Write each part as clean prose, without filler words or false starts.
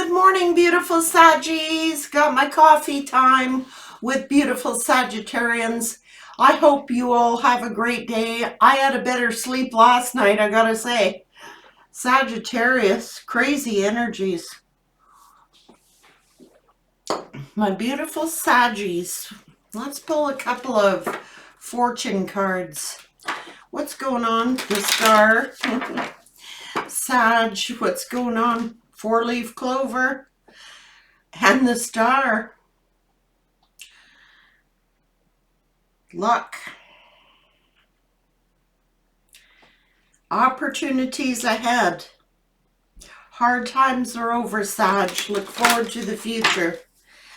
Good morning, beautiful Saggies. Got my coffee time with beautiful Sagittarians. I hope you all have a great day. I had a better sleep last night, I gotta say. Sagittarius, crazy energies. My beautiful Saggies. Let's pull a couple of fortune cards. What's going on? The Star. Sag, what's going on? Four-leaf clover. And the Star. Luck. Opportunities ahead. Hard times are over, Sag. Look forward to the future.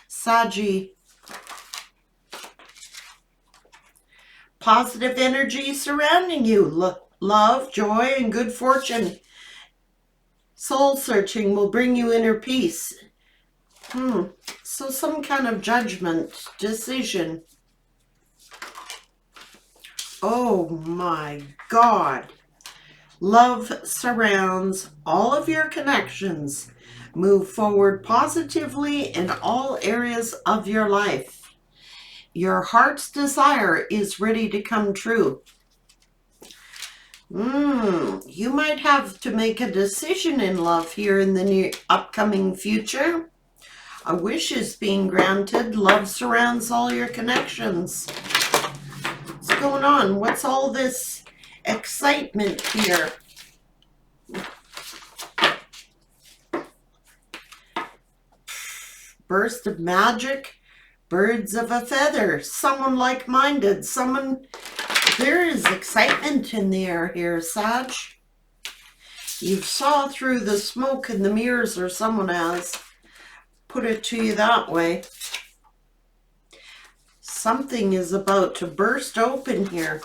Saggy. Positive energy surrounding you. Love, joy, and good fortune. Soul searching will bring you inner peace. So some kind of judgment, decision. Oh my God. Love surrounds all of your connections. Move forward positively in all areas of your life. Your heart's desire is ready to come true. You might have to make a decision in love here in the upcoming future. A wish is being granted. Love surrounds all your connections. What's going on? What's all this excitement here? Burst of magic. Birds of a feather. Someone like-minded. Someone... There is excitement in the air here, Sag. You saw through the smoke and the mirrors, or someone has. Put it to you that way. Something is about to burst open here.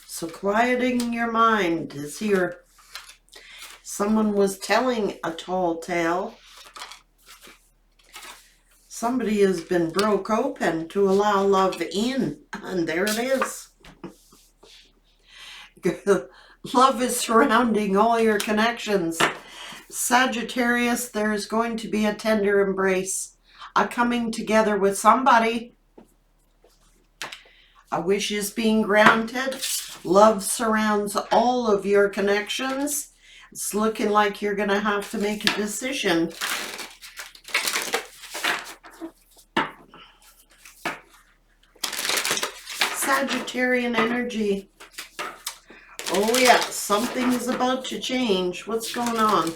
So quieting your mind is here. Someone was telling a tall tale. Somebody has been broke open to allow love in. And there it is. Love is surrounding all your connections. Sagittarius, there's going to be a tender embrace. A coming together with somebody. A wish is being granted. Love surrounds all of your connections. It's looking like you're going to have to make a decision. Sagittarian energy. Oh yeah, something is about to change. What's going on?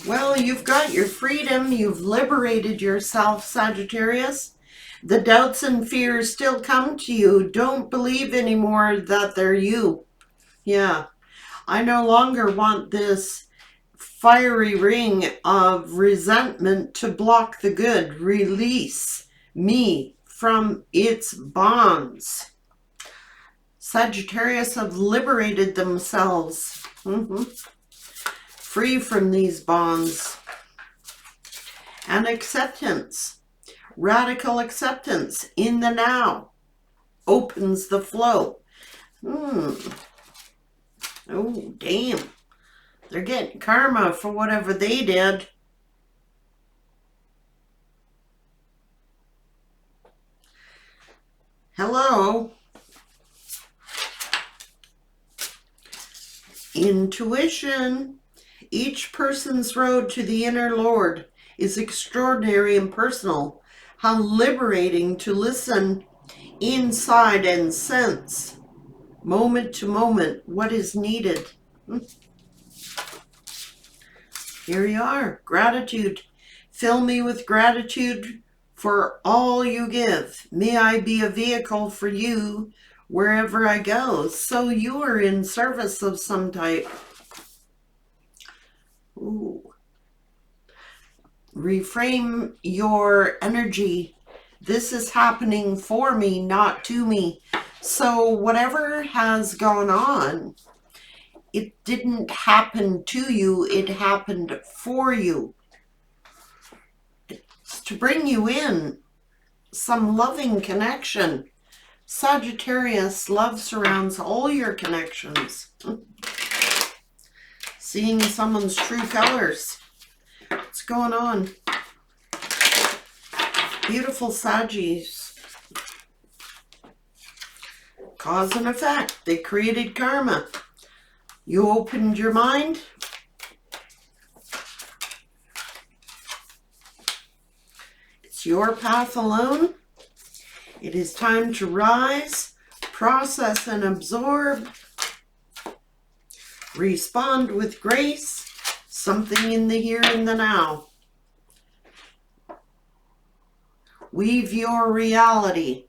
Well, you've got your freedom. You've liberated yourself, Sagittarius. The doubts and fears still come to you. Don't believe anymore that they're you. Yeah. I no longer want this fiery ring of resentment to block the good. Release me from its bonds. Sagittarius have liberated themselves. Free from these bonds. And acceptance. Radical acceptance in the now. Opens the flow. Oh, damn. They're getting karma for whatever they did. Hello. Intuition. Each person's road to the inner Lord is extraordinary and personal. How liberating to listen inside and sense, moment to moment, what is needed. Here you are. Gratitude. Fill me with gratitude for all you give. May I be a vehicle for you wherever I go. So you are in service of some type. Ooh. Reframe your energy. This is happening for me, not to me. So whatever has gone on, it didn't happen to you, it happened for you. It's to bring you in some loving connection. Sagittarius, love surrounds all your connections. Seeing someone's true colors. What's going on? Beautiful Saggies. Cause and effect. They created karma. You opened your mind. It's your path alone. It is time to rise, process and absorb. Respond with grace. Something in the here and the now. Weave your reality.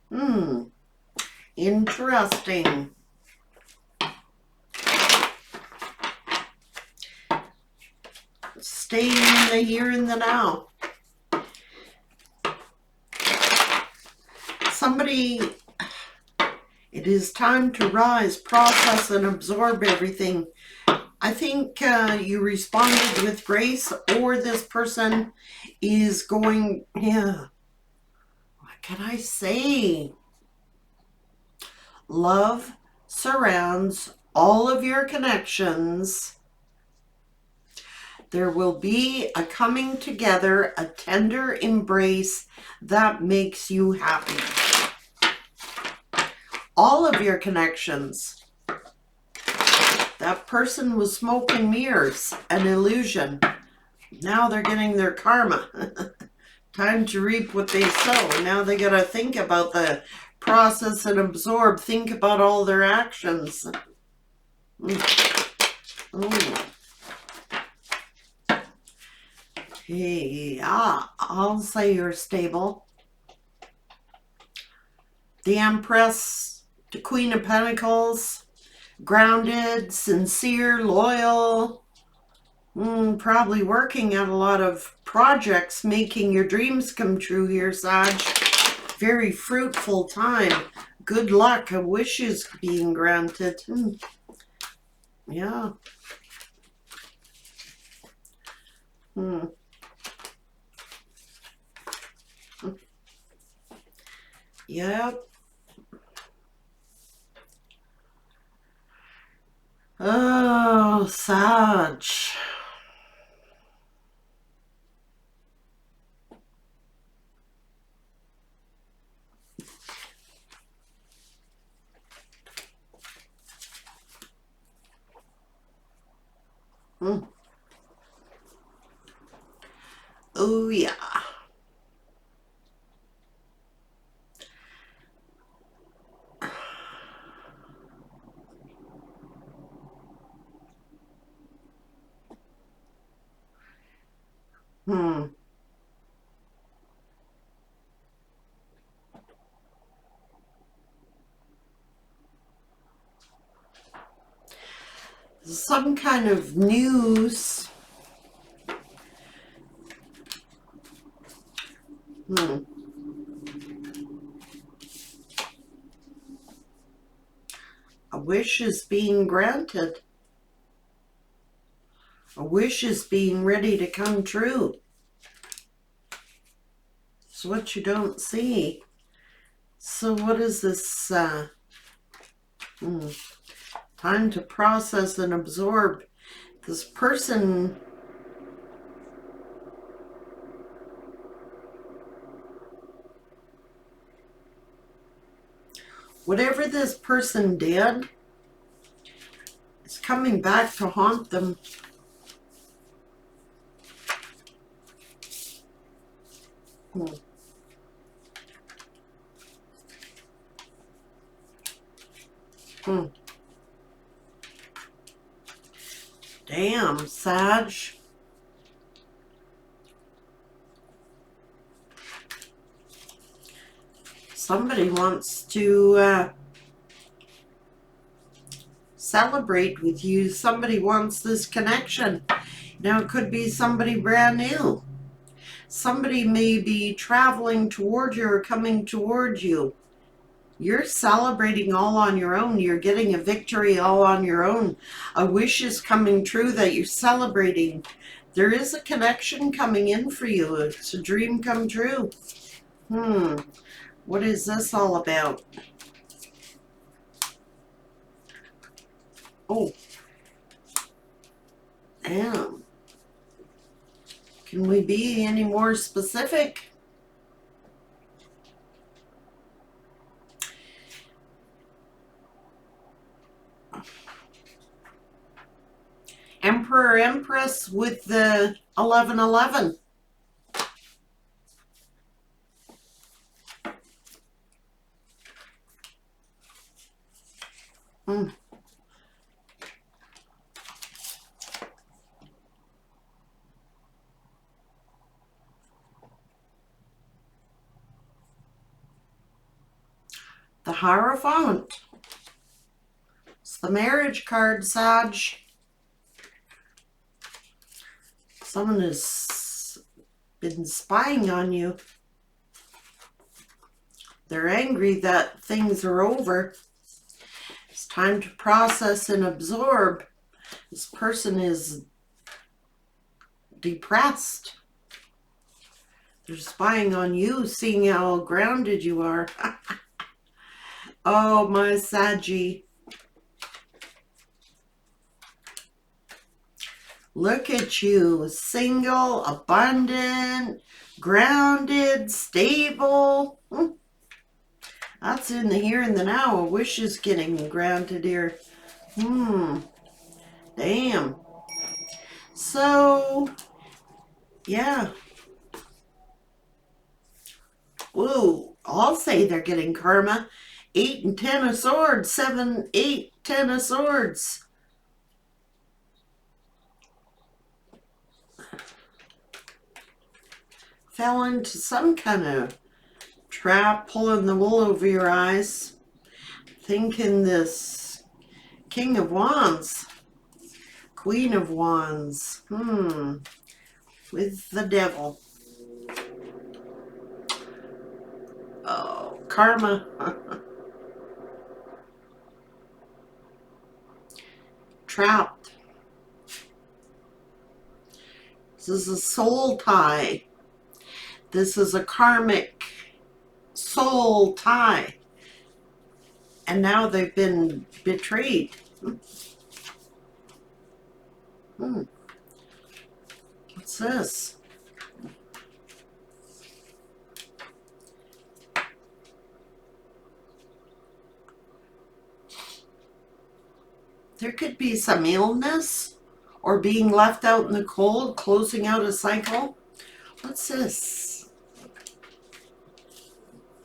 Interesting. Stay in the here and the now. Somebody, it is time to rise, process, and absorb everything. I think you responded with grace, or this person is going, yeah, what can I say? Love surrounds all of your connections. There will be a coming together, a tender embrace that makes you happy. All of your connections. That person was smoke and mirrors, an illusion. Now they're getting their karma. Time to reap what they sow. Now they gotta think about the process and absorb. Think about all their actions. Hey, I'll say you're stable. The Empress, the Queen of Pentacles, grounded, sincere, loyal, probably working at a lot of projects, making your dreams come true here, Sag. Very fruitful time. Good luck. A wish is being granted. Yeah. Yep. Oh, Sag. Oh, yeah. Some kind of news. A wish is being granted. A wish is being ready to come true. It's what you don't see. So what is this? Time to process and absorb. This person, whatever this person did, is coming back to haunt them. Damn, Sag. Somebody wants to celebrate with you. Somebody wants this connection. Now, it could be somebody brand new. Somebody may be traveling toward you or coming toward you. You're celebrating all on your own. You're getting a victory all on your own. A wish is coming true that you're celebrating. There is a connection coming in for you. It's a dream come true. What is this all about? Oh. Damn. Can we be any more specific? Emperor, Empress with the 1111. The Hierophant. It's the marriage card, Sag. Someone has been spying on you. They're angry that things are over. It's time to process and absorb. This person is depressed. They're spying on you, seeing how grounded you are. Oh, my Saggy. Look at you, single, abundant, grounded, stable. That's in the here and the now. A wish is getting grounded here. Damn. So, yeah. Whoa, I'll say they're getting karma. 8 and 10 of swords. 7, 8, 10 of swords. Fell into some kind of trap, pulling the wool over your eyes. Thinking this King of Wands, Queen of Wands, with the devil. Oh, karma. Trapped. This is a soul tie. This is a karmic soul tie. And now they've been betrayed. What's this? There could be some illness or being left out in the cold, closing out a cycle. What's this?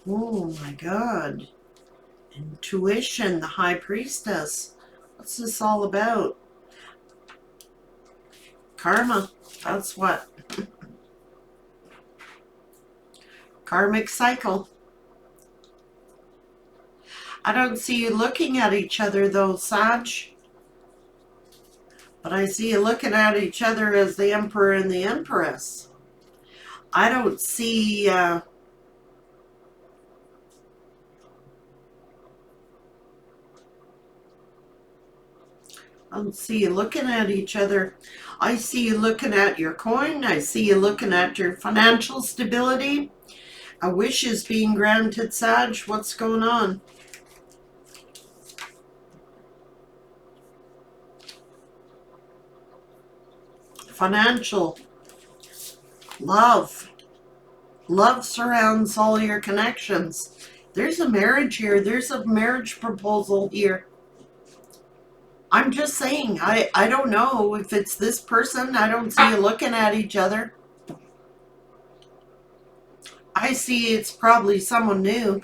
Oh my God. Intuition, the High Priestess. What's this all about? Karma. That's what. Karmic cycle. I don't see you looking at each other though, Sag. But I see you looking at each other as the Emperor and the Empress. I don't see... I don't see you looking at each other. I see you looking at your coin. I see you looking at your financial stability. A wish is being granted, Sag. What's going on? Financial. Love. Love surrounds all your connections. There's a marriage here. There's a marriage proposal here. I'm just saying, I don't know if it's this person. I don't see you looking at each other. I see it's probably someone new.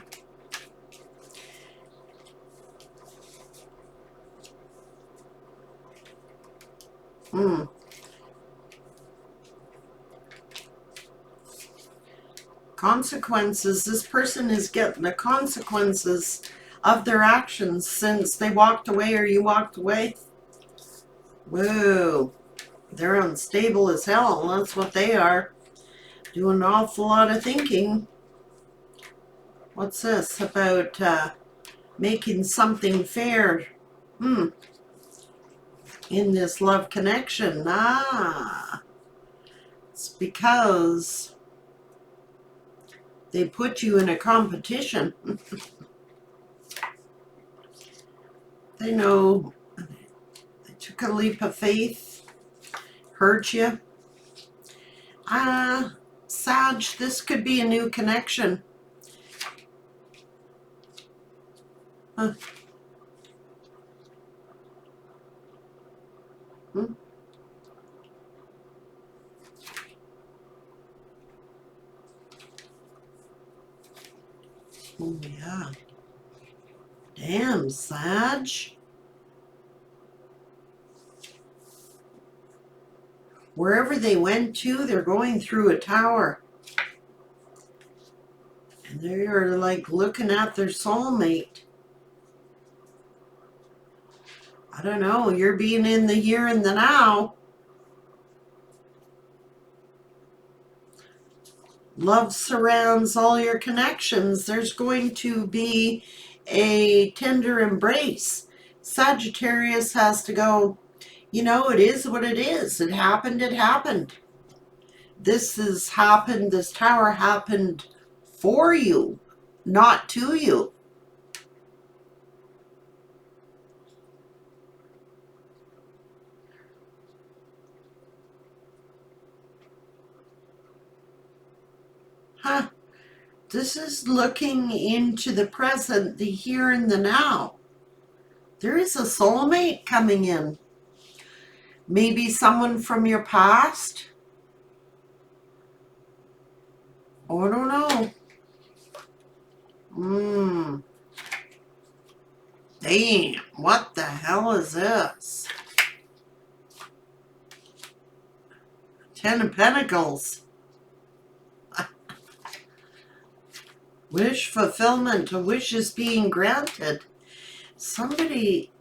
Consequences. This person is getting the consequences of their actions since they walked away or you walked away. Whoa. They're unstable as hell. That's what they are. Doing an awful lot of thinking. What's this about making something fair? In this love connection. It's because they put you in a competition. They know they took a leap of faith, hurt you. Sag, this could be a new connection. Huh. Hmm. Oh, yeah. Damn, Sag. Wherever they went to, they're going through a tower. And they're like looking at their soulmate. I don't know, you're being in the here and the now. Love surrounds all your connections. There's going to be a tender embrace. Sagittarius has to go, you know, it is what it is. It happened, it happened. This has happened, this tower happened for you, not to you. Huh. This is looking into the present, the here and the now. There is a soulmate coming in. Maybe someone from your past. Oh, I don't know. Damn, what the hell is this? Ten of Pentacles. Wish fulfillment. A wish is being granted. Somebody...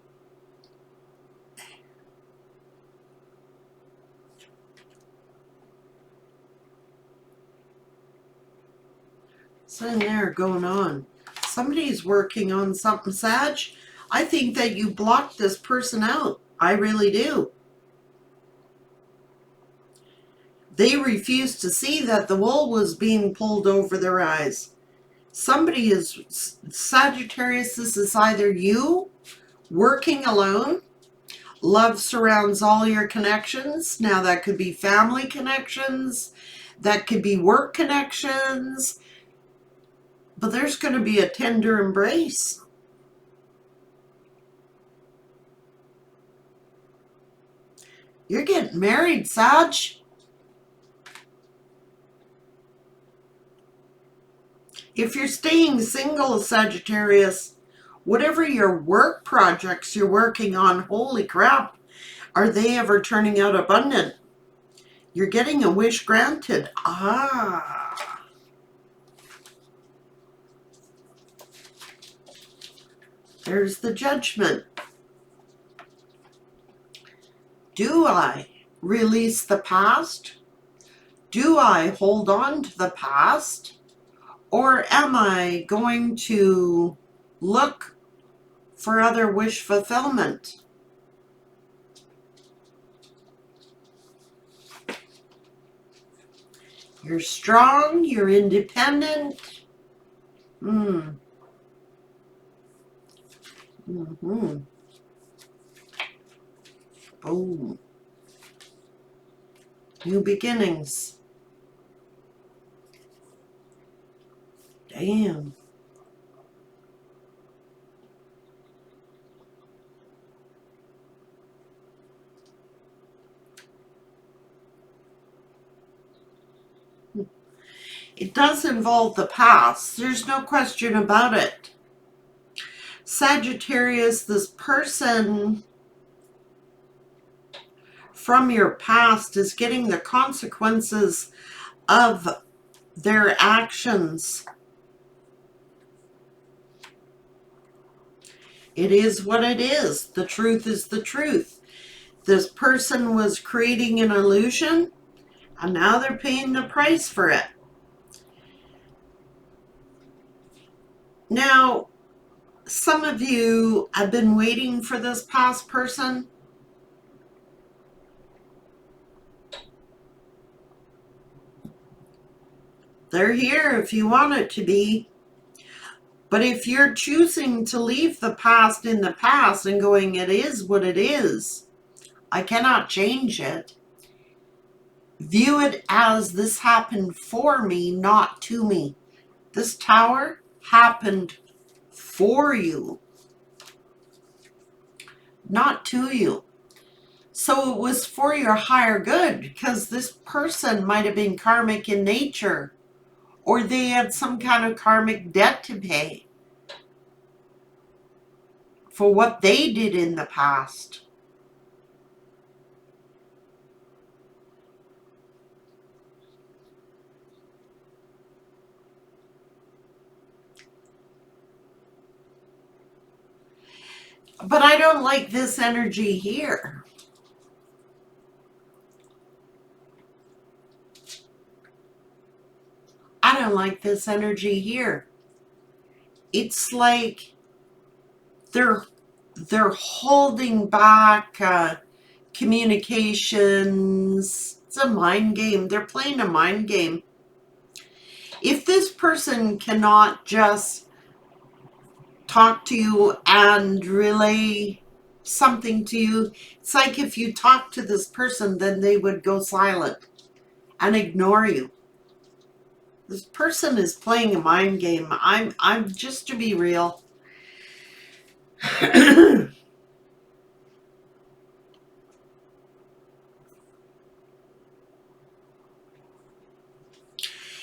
What's in there going on? Somebody's working on something, Sag. I think that you blocked this person out. I really do. They refused to see that the wool was being pulled over their eyes. Somebody is, Sagittarius, this is either you working alone. Love surrounds all your connections. Now that could be family connections. That could be work connections. But there's going to be a tender embrace. You're getting married, Sag. If you're staying single, Sagittarius, whatever your work projects you're working on, holy crap, are they ever turning out abundant? You're getting a wish granted. Ah. There's the Judgment. Do I release the past? Do I hold on to the past? Or am I going to look for other wish fulfillment? You're strong, you're independent. Boom. New beginnings. Damn. It does involve the past. There's no question about it. Sagittarius, this person from your past is getting the consequences of their actions. It is what it is. The truth is the truth. This person was creating an illusion, and now they're paying the price for it. Now, some of you have been waiting for this past person. They're here if you want it to be. But if you're choosing to leave the past in the past and going, it is what it is, I cannot change it, View it as this happened for me, not to me. This tower happened for you, not to you. So it was for your higher good, because this person might have been karmic in nature, or they had some kind of karmic debt to pay for what they did in the past. But I don't like this energy here. I don't like this energy here. It's like they're holding back communications. It's a mind game. They're playing a mind game. If this person cannot just talk to you and relay something to you, it's like if you talk to this person, then they would go silent and ignore you. This person is playing a mind game. I'm just to be real.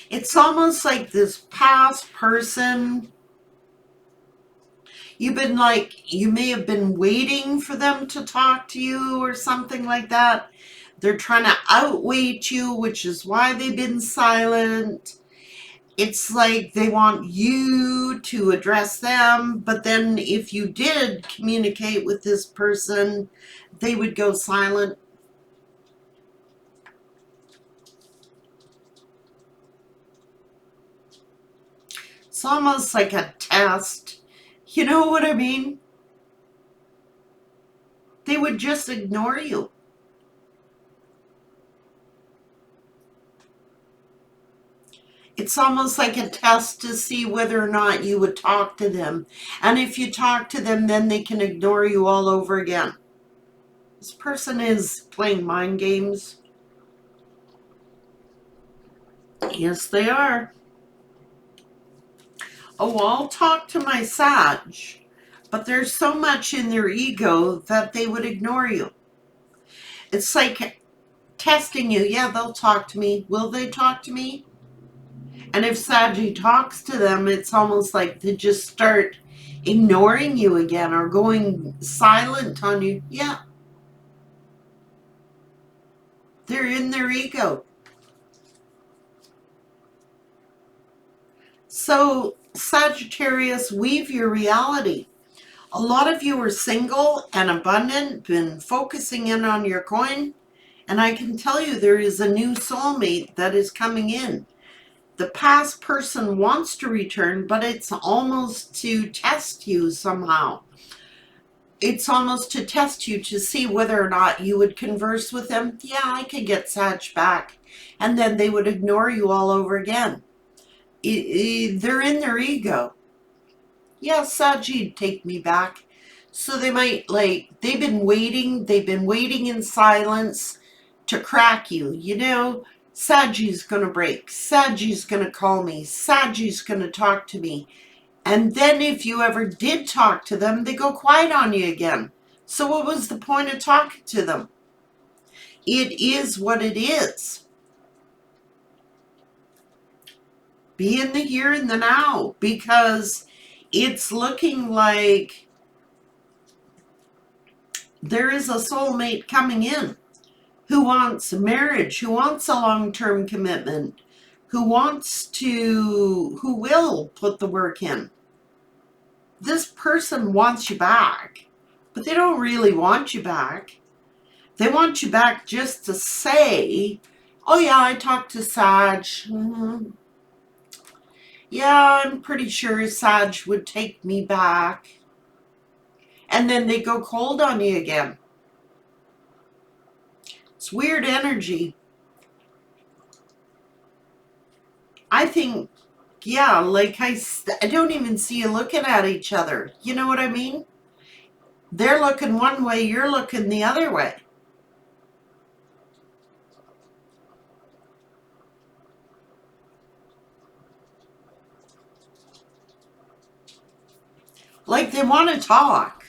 It's almost like this past person, you've been like, you may have been waiting for them to talk to you or something like that. They're trying to outweight you, which is why they've been silent. It's like they want you to address them, but then if you did communicate with this person, they would go silent. It's almost like a test. You know what I mean? They would just ignore you. It's almost like a test to see whether or not you would talk to them. And if you talk to them, then they can ignore you all over again. This person is playing mind games. Yes, they are. Oh, I'll talk to my Sag, but there's so much in their ego that they would ignore you. It's like testing you. Yeah, they'll talk to me. Will they talk to me? And if Saggy talks to them, it's almost like they just start ignoring you again or going silent on you. Yeah. They're in their ego. So, Sagittarius, weave your reality. A lot of you are single and abundant, been focusing in on your coin, and I can tell you there is a new soulmate that is coming in. The past person wants to return, but it's almost to test you somehow. It's almost to test you to see whether or not you would converse with them. Yeah, I could get Sag back. And then they would ignore you all over again. They're in their ego. Yeah, Saji'd take me back. So they might, like, they've been waiting in silence to crack you. You know, Saji's gonna break. Saji's gonna call me. Saji's gonna talk to me. And then if you ever did talk to them, they go quiet on you again. So what was the point of talking to them? It is what it is. Be in the here and the now, because it's looking like there is a soulmate coming in who wants marriage, who wants a long-term commitment, who will put the work in. This person wants you back, but they don't really want you back. They want you back just to say, oh yeah, I talked to Sag. Yeah, I'm pretty sure Sag would take me back. And then they go cold on you again. It's weird energy. I think, yeah, like I don't even see you looking at each other. You know what I mean? They're looking one way, you're looking the other way. Like they want to talk.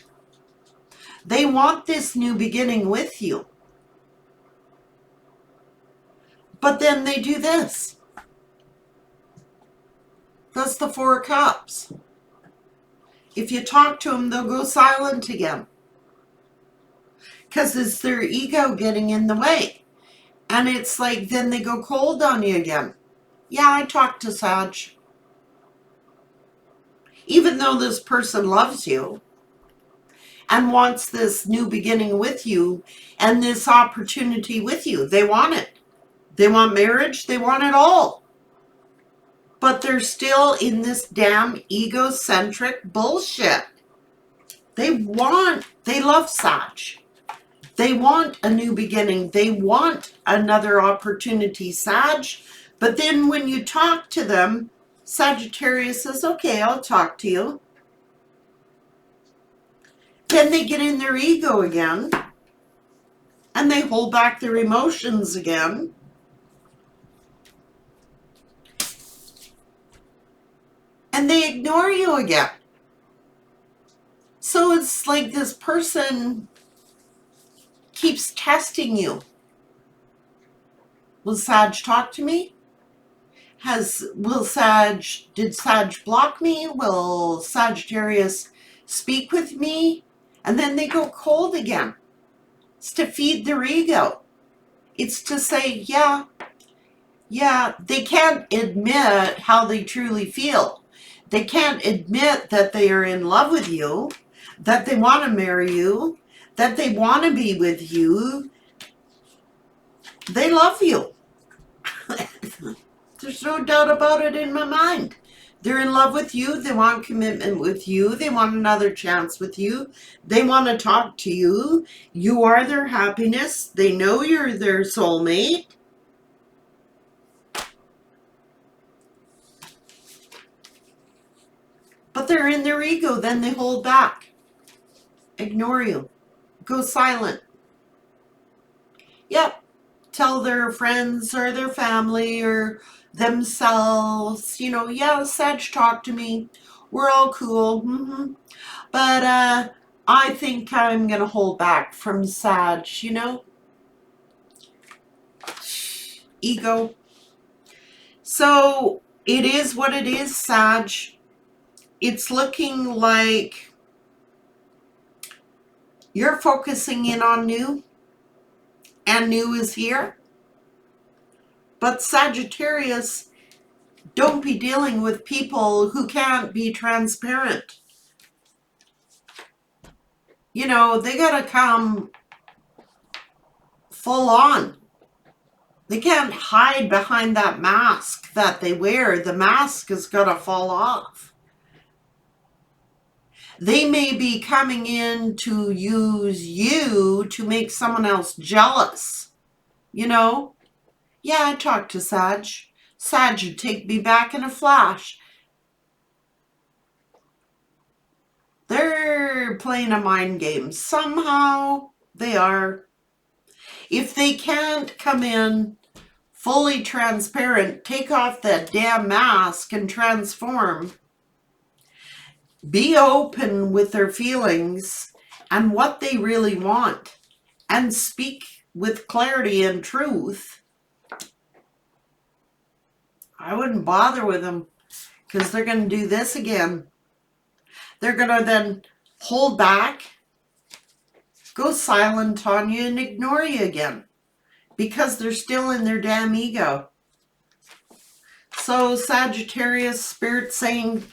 They want this new beginning with you. But then they do this. That's the Four of Cups. If you talk to them, they'll go silent again. Because it's their ego getting in the way. And it's like, then they go cold on you again. Yeah, I talked to Sag. Even though this person loves you and wants this new beginning with you and this opportunity with you, they want it. They want marriage. They want it all. But they're still in this damn egocentric bullshit. They love Sag. They want a new beginning. They want another opportunity, Sag. But then when you talk to them, Sagittarius says, okay, I'll talk to you. Then they get in their ego again. And they hold back their emotions again. And they ignore you again. So it's like this person keeps testing you. Will Sag talk to me? Did Sag block me? Will Sagittarius speak with me? And then they go cold again. It's to feed their ego. It's to say, yeah, they can't admit how they truly feel. They can't admit that they are in love with you, that they want to marry you, that they want to be with you. They love you. There's no doubt about it in my mind. They're in love with you. They want commitment with you. They want another chance with you. They want to talk to you. You are their happiness. They know you're their soulmate. But they're in their ego. Then they hold back. Ignore you. Go silent. Yep. Tell their friends or their family or themselves, yeah, Sag talked to me. We're all cool. But I think I'm going to hold back from Sag, Ego. So it is what it is, Sag. It's looking like you're focusing in on new. And new is here. But Sagittarius, don't be dealing with people who can't be transparent. They gotta come full on. They can't hide behind that mask that they wear. The mask has gotta fall off. They may be coming in to use you to make someone else jealous. Yeah, I talked to Sag. Sag would take me back in a flash. They're playing a mind game. Somehow they are. If they can't come in fully transparent, take off that damn mask and transform, be open with their feelings and what they really want, and speak with clarity and truth, I wouldn't bother with them, because they're going to do this again. They're going to then hold back, go silent on you, and ignore you again, because they're still in their damn ego. So Sagittarius, Spirit saying,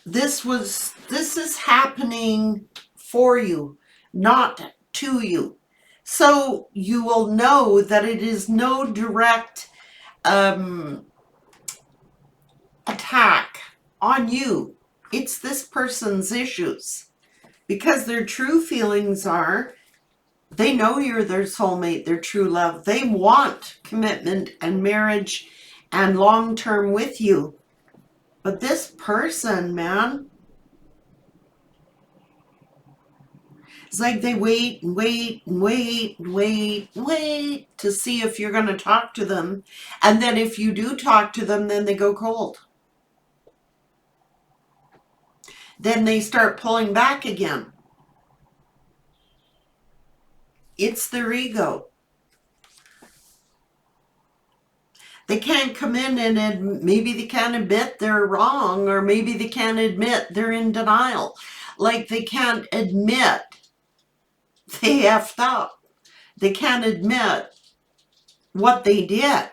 this is happening for you, not to you. So you will know that it is no direct attack on you. It's this person's issues. Because their true feelings are, they know you're their soulmate, their true love. They want commitment and marriage and long-term with you. But this person, man, it's like they wait and wait and wait and wait and wait to see if you're going to talk to them. And then if you do talk to them, then they go cold. then they start pulling back again. It's their ego. They can't come in and maybe they can't admit they're wrong, or maybe they can't admit they're in denial. Like they can't admit they effed up. They can't admit what they did.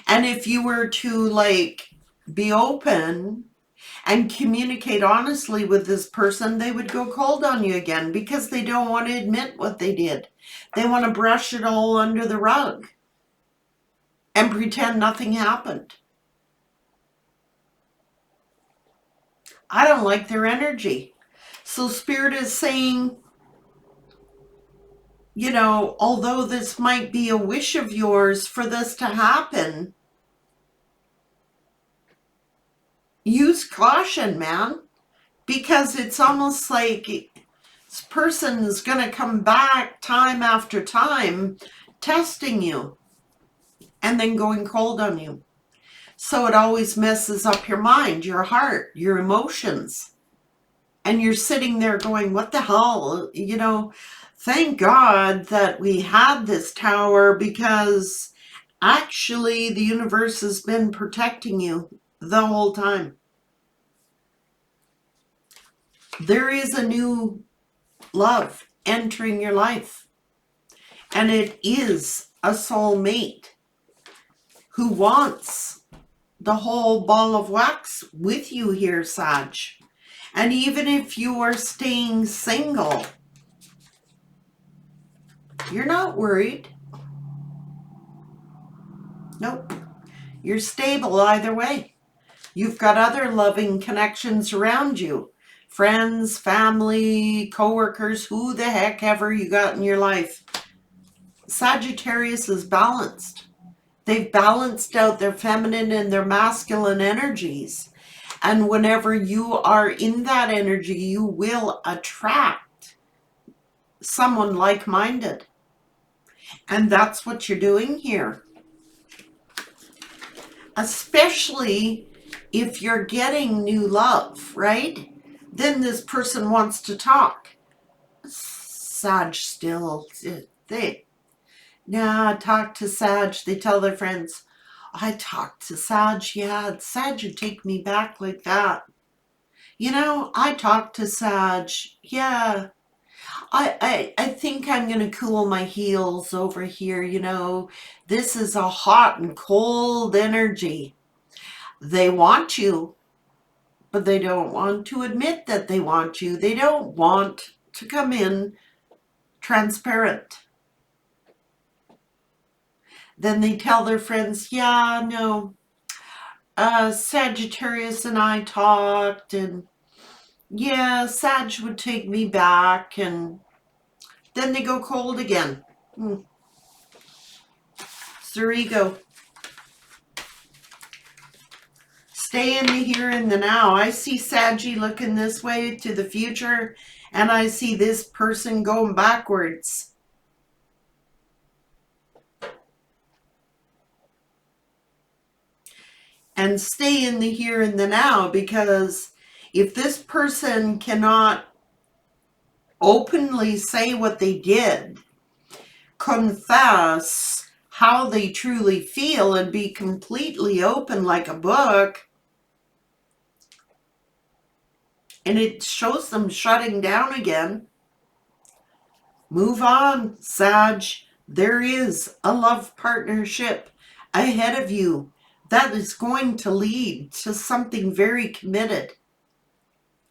And if you were to like be open and communicate honestly with this person, they would go cold on you again because they don't want to admit what they did. They want to brush it all under the rug and pretend nothing happened. I don't like their energy. So Spirit is saying, you know, although this might be a wish of yours for this to happen, use caution, man, because it's almost like this person is going to come back time after time testing you and then going cold on you. So it always messes up your mind, your heart, your emotions. And you're sitting there going, what the hell? You know, thank God that we had this tower, because actually the universe has been protecting you the whole time. There is a new love entering your life. And it is a soulmate who wants the whole ball of wax with you here, Sag. And even if you are staying single, you're not worried. Nope. You're stable either way. You've got other loving connections around you. Friends, family, co-workers, who the heck ever you got in your life. Sagittarius is balanced. They've balanced out their feminine and their masculine energies. And whenever you are in that energy, you will attract someone like-minded. And that's what you're doing here. Especially if you're getting new love, right? Then this person wants to talk. Sag still, talk to Sag. They tell their friends, I talked to Sag. Yeah, Sag would take me back like that. You know, I talked to Sag. Yeah, I think I'm going to cool my heels over here. You know, this is a hot and cold energy. They want you, but they don't want to admit that they want you. They don't want to come in transparent. Then they tell their friends, yeah, no, Sagittarius and I talked, and yeah, Sag would take me back, and then they go cold again. It's their ego. Stay in the here and the now. I see Saggy looking this way to the future, and I see this person going backwards. And stay in the here and the now, because if this person cannot openly say what they did, confess how they truly feel, and be completely open like a book, and it shows them shutting down again, move on, Sag. There is a love partnership ahead of you that is going to lead to something very committed.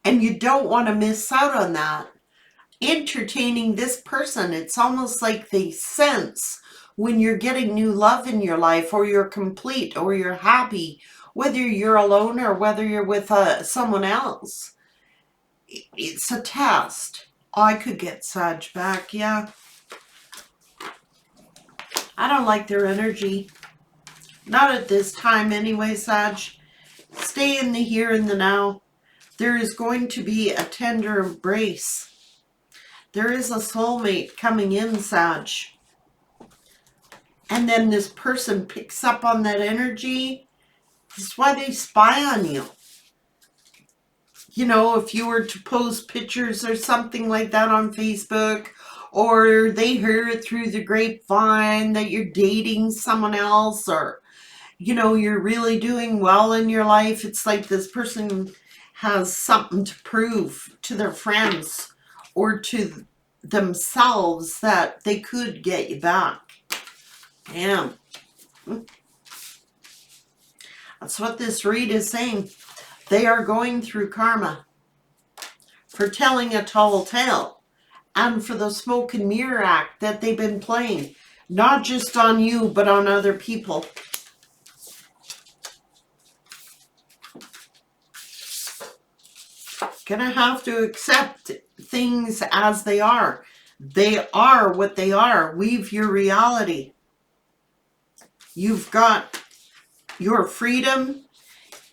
And you don't want to miss out on that. Entertaining this person, it's almost like they sense when you're getting new love in your life, or you're complete, or you're happy, whether you're alone or whether you're with someone else. It's a test. I could get Sag back, yeah. I don't like their energy. Not at this time anyway, Sag. Stay in the here and the now. There is going to be a tender embrace. There is a soulmate coming in, Sag. And then this person picks up on that energy. That's why they spy on you. you know, if you were to post pictures or something like that on Facebook, or they hear it through the grapevine that you're dating someone else, or, you know, you're really doing well in your life, it's like this person has something to prove to their friends or to themselves that they could get you back. Damn. That's what this read is saying. They are going through karma for telling a tall tale and for the smoke and mirror act that they've been playing, not just on you, but on other people. Gonna have to accept things as they are. They are what they are. Weave your reality. You've got your freedom.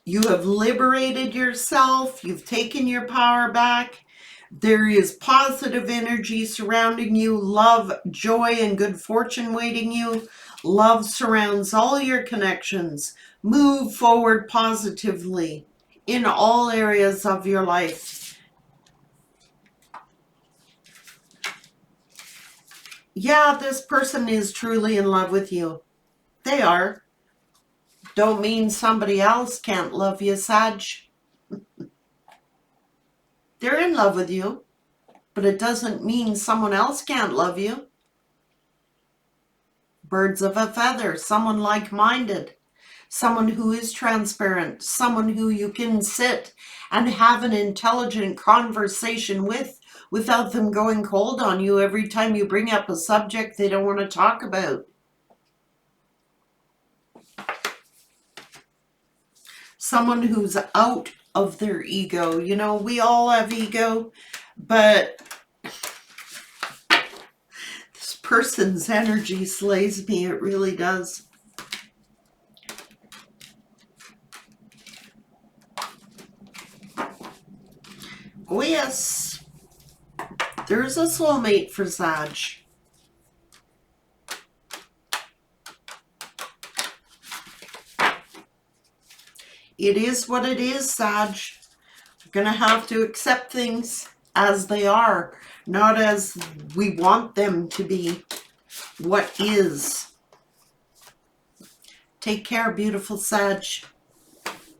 You have liberated yourself. You've taken your power back. There is positive energy surrounding you. Love, joy, and good fortune waiting you. Love surrounds all your connections. Move forward positively in all areas of your life. Yeah, this person is truly in love with you. They are. Don't mean somebody else can't love you, Sag. They're in love with you, but it doesn't mean someone else can't love you. Birds of a feather, someone like-minded, someone who is transparent, someone who you can sit and have an intelligent conversation with without them going cold on you every time you bring up a subject they don't want to talk about. Someone who's out of their ego. You know, we all have ego, but this person's energy slays me. It really does. Oh yes, there's a soulmate for Sag. It is what it is, Sag. You're going to have to accept things as they are, not as we want them to be. What is. Take care, beautiful Sag.